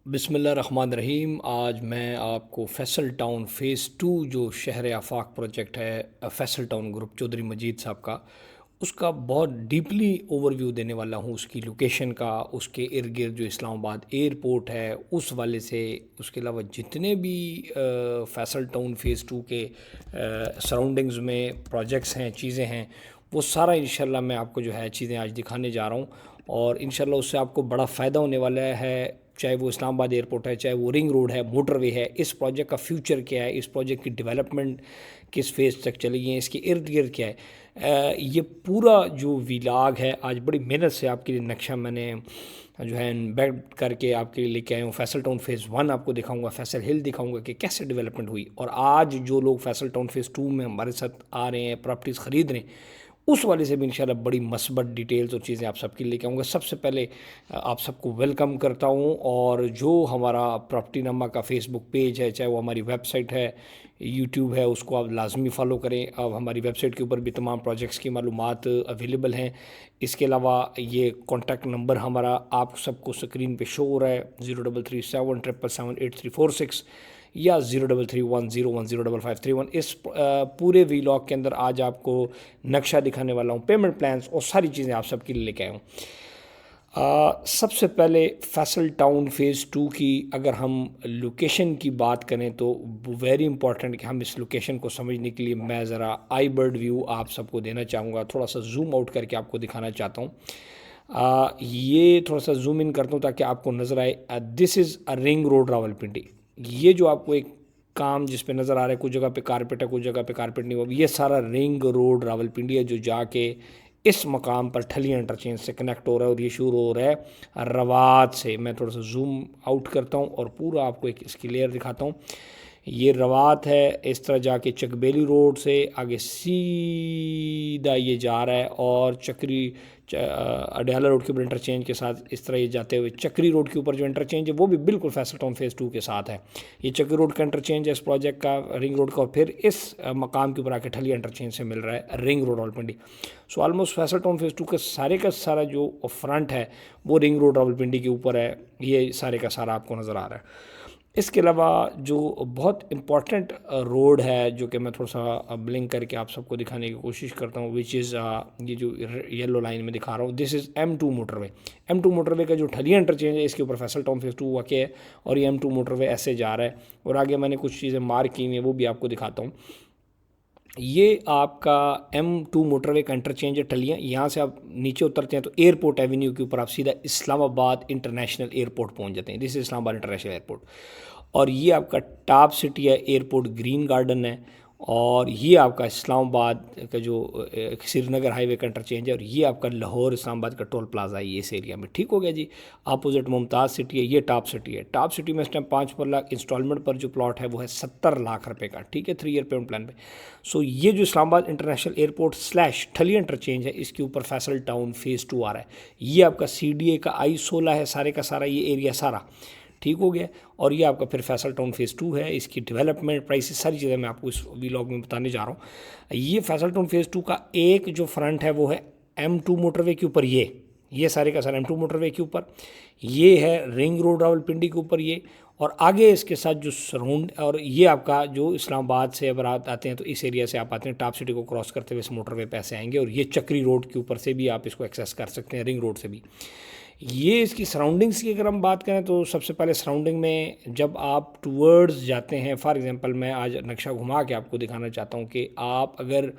بسم اللہ الرحمن الرحیم۔ آج میں آپ کو فیصل ٹاؤن فیز 2 جو شہر آفاق پروجیکٹ ہے فیصل ٹاؤن گروپ چودھری مجید صاحب کا، اس کا بہت ڈیپلی اوور ویو دینے والا ہوں، اس کی لوکیشن کا، اس کے ارد گرد جو اسلام آباد ایئرپورٹ ہے اس والے سے، اس کے علاوہ جتنے بھی فیصل ٹاؤن فیز 2 کے سراؤنڈنگز میں پروجیکٹس ہیں، چیزیں ہیں، وہ سارا انشاءاللہ میں آپ کو جو ہے چیزیں آج دکھانے جا رہا ہوں، اور انشاءاللہ اس سے آپ کو بڑا فائدہ ہونے والا ہے، چاہے وہ اسلام آباد ایئرپورٹ ہے، چاہے وہ رنگ روڈ ہے، موٹر وے ہے۔ اس پروجیکٹ کا فیوچر کیا ہے، اس پروجیکٹ کی ڈیولپمنٹ کس فیز تک چلے گئی ہے، اس کے ارد گرد کیا ہے، یہ پورا جو ویلاگ ہے آج بڑی محنت سے آپ کے لیے نقشہ میں نے جو ہے بیڈ کر کے آپ کے لیے لے کے آئے ہوں۔ فیصل ٹاؤن فیز 1 آپ کو دکھاؤں گا، فیصل ہل دکھاؤں گا کہ کیسے ڈیولپمنٹ ہوئی، اور آج جو لوگ فیصل ٹاؤن فیز 2 میں ہمارے ساتھ آ رہے ہیں، پراپرٹیز خرید رہے ہیں، اس والے سے بھی انشاءاللہ بڑی مثبت ڈیٹیلز اور چیزیں آپ سب کے لے کے آؤں گا۔ سب سے پہلے آپ سب کو ویلکم کرتا ہوں، اور جو ہمارا پراپرٹی نامہ کا فیس بک پیج ہے، چاہے وہ ہماری ویب سائٹ ہے، یوٹیوب ہے، اس کو آپ لازمی فالو کریں۔ اب ہماری ویب سائٹ کے اوپر بھی تمام پروجیکٹس کی معلومات اویلیبل ہیں۔ اس کے علاوہ یہ کانٹیکٹ نمبر ہمارا آپ سب کو اسکرین پہ شو ہو رہا ہے، 0337778346 یا 0331010551۔ اس پورے ویلاگ کے اندر آج آپ کو نقشہ دکھانے والا ہوں، پیمنٹ پلانس اور ساری چیزیں آپ سب کے لیے لے کے آیا ہوں۔ سب سے پہلے فیصل ٹاؤن فیز 2 کی اگر ہم لوکیشن کی بات کریں تو ویری امپورٹنٹ کہ ہم اس لوکیشن کو سمجھنے کے لیے میں ذرا آئی برڈ ویو آپ سب کو دینا چاہوں گا، تھوڑا سا زوم آؤٹ کر کے آپ کو دکھانا چاہتا ہوں۔ یہ تھوڑا سا زوم ان کرتا ہوں تاکہ آپ کو نظر آئے۔ دس از اے رنگ روڈ راولپنڈی۔ یہ جو آپ کو ایک کام جس پہ نظر آ رہا ہے، کچھ جگہ پہ کارپیٹ ہے، کچھ جگہ پہ کارپیٹ نہیں ہوا، یہ سارا رنگ روڈ راولپنڈی ہے جو جا کے اس مقام پر ٹھلیاں انٹرچینج سے کنیکٹ ہو رہا ہے، اور یہ شروع ہو رہا ہے روات سے۔ میں تھوڑا سا زوم آؤٹ کرتا ہوں اور پورا آپ کو ایک اس کی لیئر دکھاتا ہوں۔ یہ روات ہے، اس طرح جا کے چکبیلی روڈ سے آگے سیدھا یہ جا رہا ہے، اور چکری اڈیالہ روڈ کے اوپر انٹرچینج کے ساتھ اس طرح یہ جاتے ہوئے چکری روڈ کے اوپر جو انٹرچینج ہے وہ بھی بالکل فیصل ٹاؤن فیز 2 کے ساتھ ہے۔ یہ چکری روڈ کا انٹرچینج ہے اس پروجیکٹ کا، رنگ روڈ کا، اور پھر اس مقام کے اوپر آ کے ٹھلی انٹرچینج سے مل رہا ہے رنگ روڈ راولپنڈی۔ سو آلموسٹ فیصل ٹاؤن فیز 2 کا سارا جو فرنٹ ہے وہ رنگ روڈ راولپنڈی کے اوپر ہے، یہ سارے کا سارا آپ کو نظر آ رہا ہے۔ اس کے علاوہ جو بہت امپورٹنٹ روڈ ہے جو کہ میں تھوڑا سا بلنک کر کے آپ سب کو دکھانے کی کوشش کرتا ہوں، وچ از یہ جو یلو لائن میں دکھا رہا ہوں، دس از M2 موٹر وے۔ M2 موٹر وے کا جو ٹھلیاں انٹرچینج ہے اس کے اوپر فیصل ٹاؤن فیز 2 واقع ہے، اور یہ M2 موٹر وے ایسے جا رہا ہے، اور آگے میں نے کچھ چیزیں مارک کی ہوئی ہیں وہ بھی آپ کو دکھاتا ہوں۔ یہ آپ کا M2 موٹر وے کا انٹرچینج ہے ٹھلیاں، یہاں سے آپ نیچے اترتے ہیں تو ایئرپورٹ ایونیو کے اوپر آپ سیدھا اسلام آباد انٹرنیشنل ایئرپورٹ پہنچ جاتے ہیں، دس از اسلام آباد انٹرنیشنل ایئرپورٹ۔ اور یہ آپ کا ٹاپ سٹی ہے، ایئرپورٹ گرین گارڈن ہے، اور یہ آپ کا اسلام آباد کا جو سری نگر ہائی وے کا انٹرچینج ہے، اور یہ آپ کا لاہور اسلام آباد کا ٹول پلازا ہے، یہ اس ایریا میں ٹھیک ہو گیا جی۔ اپوزٹ ممتاز سٹی ہے، یہ ٹاپ سٹی ہے۔ ٹاپ سٹی میں اس ٹائم 5 لاکھ انسٹالمنٹ پر جو پلاٹ ہے وہ ہے 70 لاکھ روپے کا، ٹھیک ہے، 3 ایئر پیمنٹ پلان پہ۔ سو یہ جو اسلام آباد انٹرنیشنل ایئرپورٹ سلیش ٹھلی انٹرچینج ہے، اس کے اوپر فیصل ٹاؤن فیز 2 آ رہا ہے۔ یہ آپ کا CDA کا I-16 ہے، سارے کا سارا یہ ایریا سارا ٹھیک ہو گیا، اور یہ آپ کا پھر فیصل ٹاؤن فیز 2 ہے۔ اس کی ڈیولپمنٹ، پرائسز، ساری چیزیں میں آپ کو اس ویلاگ میں بتانے جا رہا ہوں۔ یہ فیصل ٹاؤن فیز 2 کا ایک جو فرنٹ ہے وہ ہے M2 موٹر وے کے اوپر، یہ سارے کا سارا M2 موٹر وے کے اوپر، یہ ہے رنگ روڈ راولپنڈی کے اوپر یہ، اور آگے اس کے ساتھ جو سراؤنڈ، اور یہ آپ کا جو اسلام آباد سے اگر آتے ہیں تو اس ایریا سے آپ آتے ہیں، ٹاپ سٹی کو کراس کرتے ہوئے اس موٹر وے پہ ایسے آئیں گے، اور یہ چکری روڈ کے اوپر سے بھی آپ اس کو ایکسیس کر سکتے ہیں، رنگ روڈ سے بھی۔ یہ اس کی سراؤنڈنگس کی اگر ہم بات کریں تو سب سے پہلے سراؤنڈنگ میں جب آپ ٹورڈز جاتے ہیں، فار ایگزامپل میں آج نقشہ گھما کے آپ کو دکھانا چاہتا ہوں کہ آپ اگر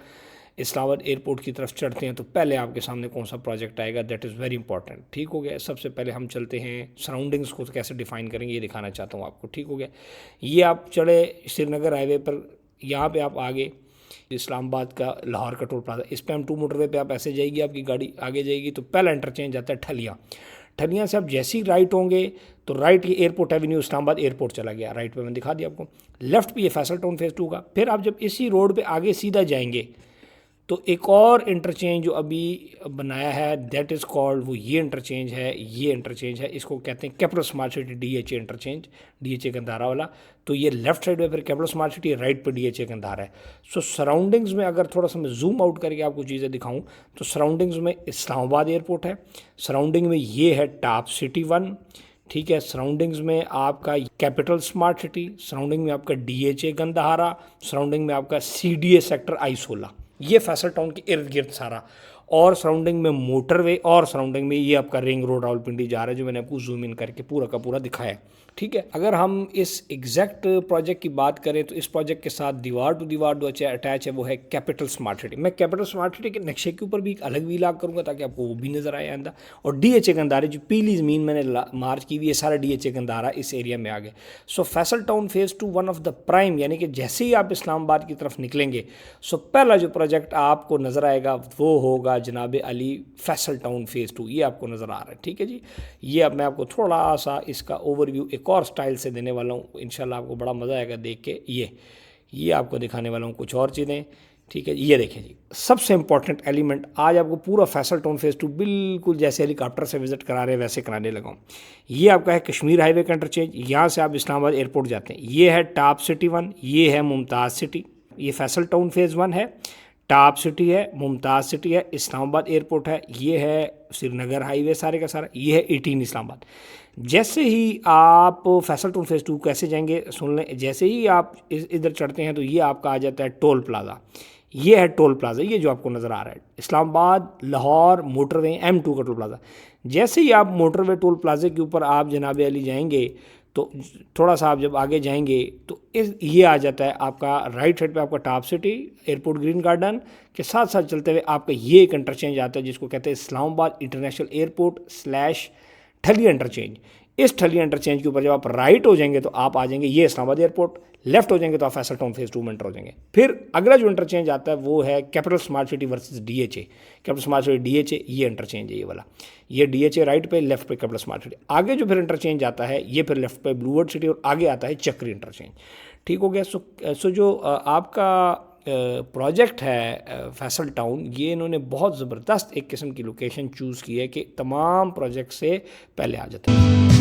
اسلام آباد ایئرپورٹ کی طرف چڑھتے ہیں تو پہلے آپ کے سامنے کون سا پروجیکٹ آئے گا، دیٹ از ویری امپورٹنٹ، ٹھیک ہو گیا۔ سب سے پہلے ہم چلتے ہیں سراؤنڈنگس کو کیسے ڈیفائن کریں گے یہ دکھانا چاہتا ہوں آپ کو، ٹھیک ہو گیا۔ یہ آپ چڑھے سری نگر ہائی وے پر، یہاں پہ آپ آگے اسلام آباد کا لاہور کا ٹول پلازا، اس پہ M2 موٹر وے پہ آپ ایسے جائے گی، آپ کی گاڑی آگے جائے گی تو پہلا انٹرچینج آتا ہے ٹھلیاں۔ ٹھلیاں سے آپ جیسے ہی رائٹ ہوں گے تو رائٹ یہ ایئرپورٹ ایونیو اسلام آباد ایئرپورٹ چلا گیا، رائٹ پہ میں دکھا دیا آپ کو۔ لیفٹ پہ یہ فیصل ٹاؤن فیز 2 کا، پھر آپ جب اسی روڈ پہ آگے سیدھا جائیں گے تو ایک اور انٹرچینج جو ابھی بنایا ہے دیٹ از کالڈ، وہ یہ انٹرچینج ہے، یہ انٹرچینج ہے، اس کو کہتے ہیں capital smart city DHA interchange, DHA Gandhara والا۔ تو یہ لیفٹ سائڈ پہ پھر کیپٹل اسمارٹ سٹی، رائٹ پہ DHA گندھارا ہے۔ سو سراؤنڈنگز میں اگر تھوڑا سا میں زوم آؤٹ کر کے آپ کو چیزیں دکھاؤں تو سراؤنڈنگز میں اسلام آباد ایئرپورٹ ہے، سراؤنڈنگ میں یہ ہے ٹاپ سٹی 1، ٹھیک ہے. سراؤنڈنگز میں آپ کا کیپٹل اسمارٹ سٹی، سراؤنڈنگ میں آپ کا DHA گندہارا، سراؤنڈنگ میں آپ کا CDA سیکٹر I-16، یہ فیصل ٹاؤن کے ارد گرد سارا، اور سراؤنڈنگ میں موٹر وے، اور سراؤنڈنگ میں یہ آپ کا رنگ روڈ راولپنڈی جا رہا ہے جو میں نے آپ کو زوم ان کر کے پورا کا پورا دکھایا ہے. ٹھیک ہے. اگر ہم اس ایگزیکٹ پروجیکٹ کی بات کریں تو اس پروجیکٹ کے ساتھ دیوار ٹو دیوار جو اٹیچ ہے وہ ہے کیپٹل اسمارٹ سٹی. میں کیپٹل اسمارٹ سٹی کے نقشے کے اوپر بھی ایک الگ ویلاگ کروں گا تاکہ آپ کو وہ بھی نظر آئے آئندہ. اور DHA گندھارے جو پیلی زمین میں نے مارچ کی ہوئی ہے، سارا DHA گندھارا اس ایریا میں آ گئے. So Faisal town phase 2 one of the prime, یعنی کہ جیسے ہی آپ اسلام آباد کی طرف نکلیں گے سو پہلا جو پروجیکٹ آپ کو نظر آئے گا وہ ہوگا جناب علی فیصل ٹاؤن فیز 2. یہ آپ کو نظر آ رہا ہے. ٹھیک ہے جی. یہ اب میں آپ کو تھوڑا سا اس کا اوور ویو ایک اور سٹائل سے دینے والا ہوں، انشاءاللہ آپ کو بڑا مزہ آئے گا دیکھ کے. یہ آپ کو دکھانے والا ہوں کچھ اور چیزیں. ٹھیک ہے. یہ دیکھیں جی، سب سے امپورٹنٹ ایلیمنٹ آج آپ کو پورا فیصل ٹاؤن فیز 2 بالکل جیسے ہیلی کاپٹر سے وزٹ کرا رہے ہیں ویسے کرانے لگا ہوں. یہ آپ کا ہے کشمیر ہائی وے کا انٹرچینج، یہاں سے آپ اسلام آباد ایئرپورٹ جاتے ہیں. یہ ہے ٹاپ سٹی 1، یہ ہے ممتاز سٹی. یہ فیصل ٹاؤن فیز 1 ہے، ٹاپ سٹی ہے، ممتاز سٹی ہے، اسلام آباد ایئرپورٹ ہے، یہ ہے سری نگر ہائی وے سارے کا سارا، یہ ہے 18 اسلام آباد. جیسے ہی آپ فیصل ٹاؤن فیز 2 کیسے جائیں گے سن لیں. جیسے ہی آپ ادھر چڑھتے ہیں تو یہ آپ کا آ جاتا ہے ٹول پلازا. یہ ہے ٹول پلازا، یہ جو آپ کو نظر آ رہا ہے اسلام آباد لاہور موٹر وے M2 کا ٹول پلازا. جیسے ہی آپ موٹر وے ٹول پلازے کے اوپر آپ جناب علی جائیں گے تو تھوڑا سا آپ جب آگے جائیں گے تو یہ آ جاتا ہے آپ کا رائٹ سائڈ پہ آپ کا top city airport green garden کے ساتھ ساتھ چلتے ہوئے آپ کا یہ ایک انٹرچینج آتا ہے جس کو کہتے ہیں اسلام آباد انٹرنیشنل ایئرپورٹ / ٹھلی انٹرچینج. اس ٹھلی انٹرچینج کے اوپر جب آپ رائٹ ہو جائیں گے تو آپ آ جائیں گے یہ اسلام آباد ایئرپورٹ، لیفٹ ہو جائیں گے تو آپ فیصل ٹاؤن فیز 2 میں انٹر ہو جائیں گے. پھر اگلا جو انٹرچینج آتا ہے وہ ہے capital smart city versus DHA. Capital smart city DHA یہ انٹرچینج ہے یہ والا. یہ DHA رائٹ پہ، لیفٹ پہ کیپٹل اسمارٹ سٹی. آگے جو پھر انٹرچینج آتا ہے یہ پھر لیفٹ پہ بلو ورڈ سٹی اور آگے آتا ہے چکری انٹرچینج. ٹھیک ہو گیا. سو جو آپ کا پروجیکٹ ہے فیصل ٹاؤن، یہ انہوں نے بہت زبردست ایک قسم کی لوکیشن چوز کی ہے کہ تمام پروجیکٹ سے پہلے آ جاتے ہیں.